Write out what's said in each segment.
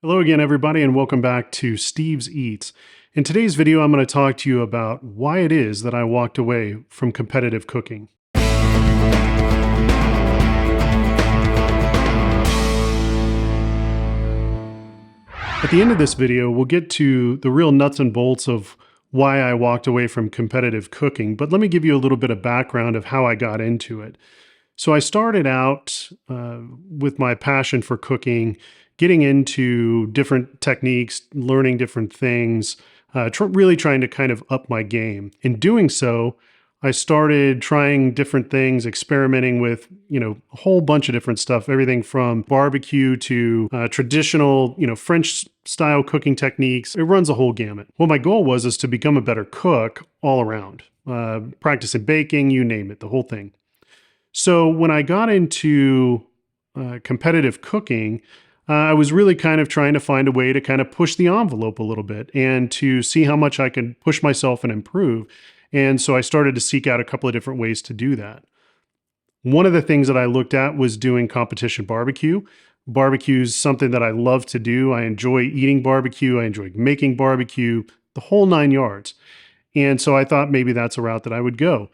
Hello again, everybody, and welcome back to Steve's Eats. In today's video, I'm going to talk to you about why it is that I walked away from competitive cooking. At the end of this video, we'll get to the real nuts and bolts of why I walked away from competitive cooking, but let me give you a little bit of background of how I got into it. So I started out with my passion for cooking, getting into different techniques, learning different things, really trying to kind of up my game. In doing so, I started trying different things, experimenting with, a whole bunch of different stuff, everything from barbecue to traditional, French style cooking techniques. It runs a whole gamut. What my goal was to become a better cook all around, practicing baking, you name it, the whole thing. So when I got into competitive cooking, I was really kind of trying to find a way to kind of push the envelope a little bit and to see how much I could push myself and improve. And so I started to seek out a couple of different ways to do that. One of the things that I looked at was doing competition barbecue. Barbecue is something that I love to do. I enjoy eating barbecue. I enjoy making barbecue, the whole 9 yards. And so I thought maybe that's a route that I would go.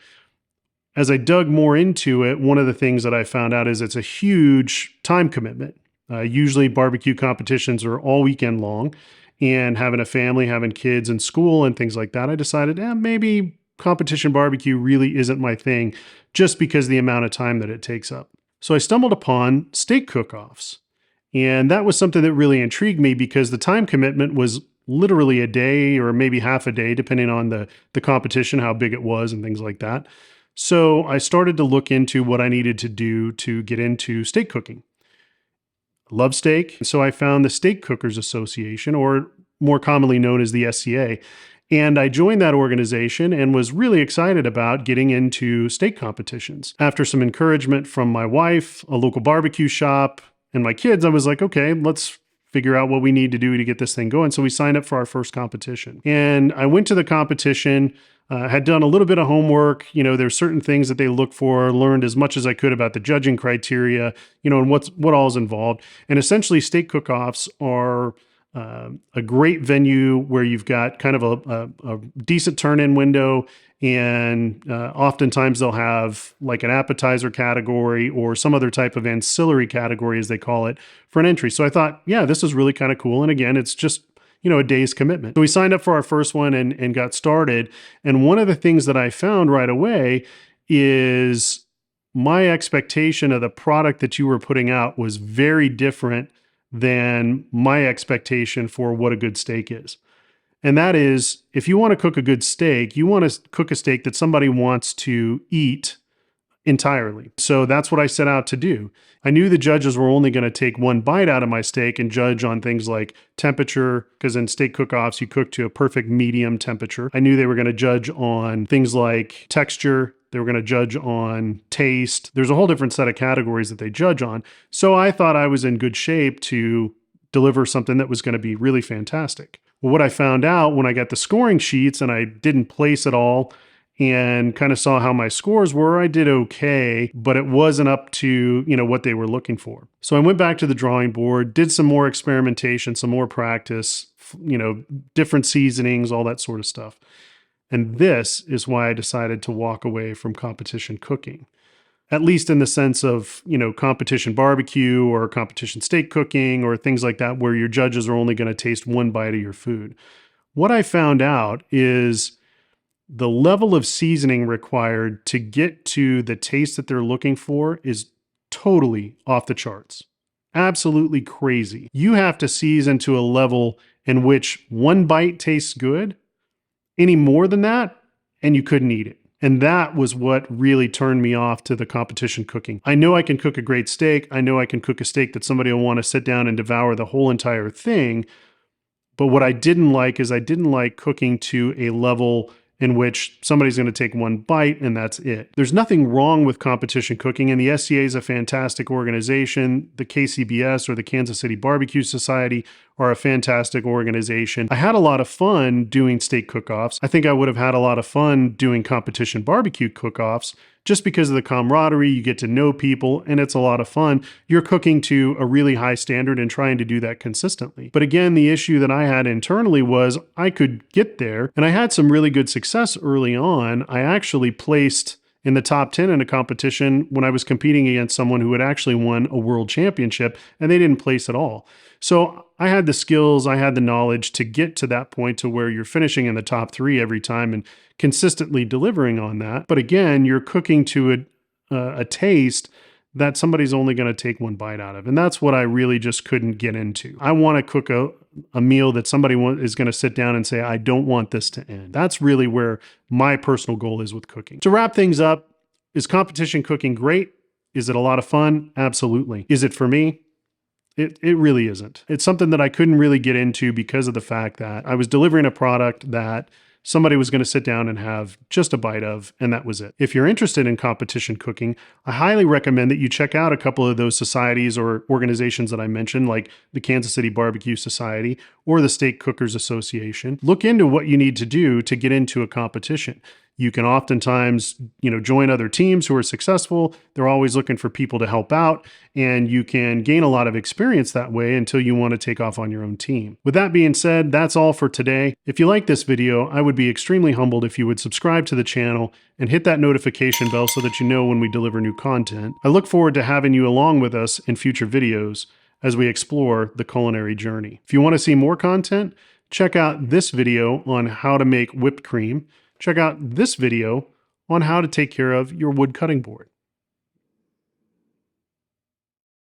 As I dug more into it, one of the things that I found out is it's a huge time commitment. Usually barbecue competitions are all weekend long, and having a family, having kids in school and things like that, I decided, maybe competition barbecue really isn't my thing just because of the amount of time that it takes up. So I stumbled upon steak cook-offs, and that was something that really intrigued me because the time commitment was literally a day or maybe half a day, depending on the competition, how big it was and things like that. So I started to look into what I needed to do to get into steak cooking. I love steak, so I found the Steak Cookers Association, or more commonly known as the SCA, and I joined that organization and was really excited about getting into steak competitions. After some encouragement from my wife, a local barbecue shop, and my kids, I was like, okay, let's figure out what we need to do to get this thing going. So we signed up for our first competition. And I went to the competition, had done a little bit of homework. There's certain things that they look for, learned as much as I could about the judging criteria, and what all is involved. And essentially steak cook-offs are a great venue where you've got kind of a decent turn-in window, and oftentimes they'll have like an appetizer category or some other type of ancillary category, as they call it, for an entry. So I thought, yeah, this is really kind of cool. And again, it's just a day's commitment. So we signed up for our first one and got started. And one of the things that I found right away is my expectation of the product that you were putting out was very different than my expectation for what a good steak is. And that is, if you want to cook a good steak, you want to cook a steak that somebody wants to eat entirely. So that's what I set out to do. I knew the judges were only going to take one bite out of my steak and judge on things like temperature, because in steak cook-offs, you cook to a perfect medium temperature. I knew they were going to judge on things like texture. They were going to judge on taste. There's a whole different set of categories that they judge on. So I thought I was in good shape to deliver something that was going to be really fantastic. Well, what I found out when I got the scoring sheets and I didn't place it all and kind of saw how my scores were, I did okay, but it wasn't up to, what they were looking for. So I went back to the drawing board, did some more experimentation, some more practice, different seasonings, all that sort of stuff. And this is why I decided to walk away from competition cooking, at least in the sense of, competition barbecue or competition steak cooking or things like that, where your judges are only going to taste one bite of your food. What I found out is the level of seasoning required to get to the taste that they're looking for is totally off the charts. Absolutely crazy. You have to season to a level in which one bite tastes good. Any more than that, and you couldn't eat it. And that was what really turned me off to the competition cooking. I know I can cook a great steak. I know I can cook a steak that somebody will want to sit down and devour the whole entire thing. But what I didn't like is I didn't like cooking to a level in which somebody's going to take one bite and that's it. There's nothing wrong with competition cooking, and the SCA is a fantastic organization. The KCBS, or the Kansas City Barbecue Society, are a fantastic organization. I had a lot of fun doing steak cook-offs. I think I would have had a lot of fun doing competition barbecue cook-offs just because of the camaraderie. You get to know people and it's a lot of fun. You're cooking to a really high standard and trying to do that consistently. But again, the issue that I had internally was I could get there, and I had some really good success early on. I actually placed in the top 10 in a competition when I was competing against someone who had actually won a world championship, and they didn't place at all. So I had the skills, I had the knowledge to get to that point to where you're finishing in the top 3 every time and consistently delivering on that. But again, you're cooking to a taste that somebody's only going to take one bite out of. And that's what I really just couldn't get into. I want to cook a meal that somebody is going to sit down and say, I don't want this to end. That's really where my personal goal is with cooking. To wrap things up, is competition cooking great? Is it a lot of fun? Absolutely. Is it for me? It really isn't. It's something that I couldn't really get into because of the fact that I was delivering a product that somebody was going to sit down and have just a bite of, and that was it. If you're interested in competition cooking, I highly recommend that you check out a couple of those societies or organizations that I mentioned, like the Kansas City Barbecue Society or the Steak Cookers Association. Look into what you need to do to get into a competition. You can oftentimes, join other teams who are successful. They're always looking for people to help out, and you can gain a lot of experience that way until you want to take off on your own team. With that being said, that's all for today. If you like this video, I would be extremely humbled if you would subscribe to the channel and hit that notification bell so that you know when we deliver new content. I look forward to having you along with us in future videos as we explore the culinary journey. If you want to see more content, check out this video on how to make whipped cream. Check out this video on how to take care of your wood cutting board.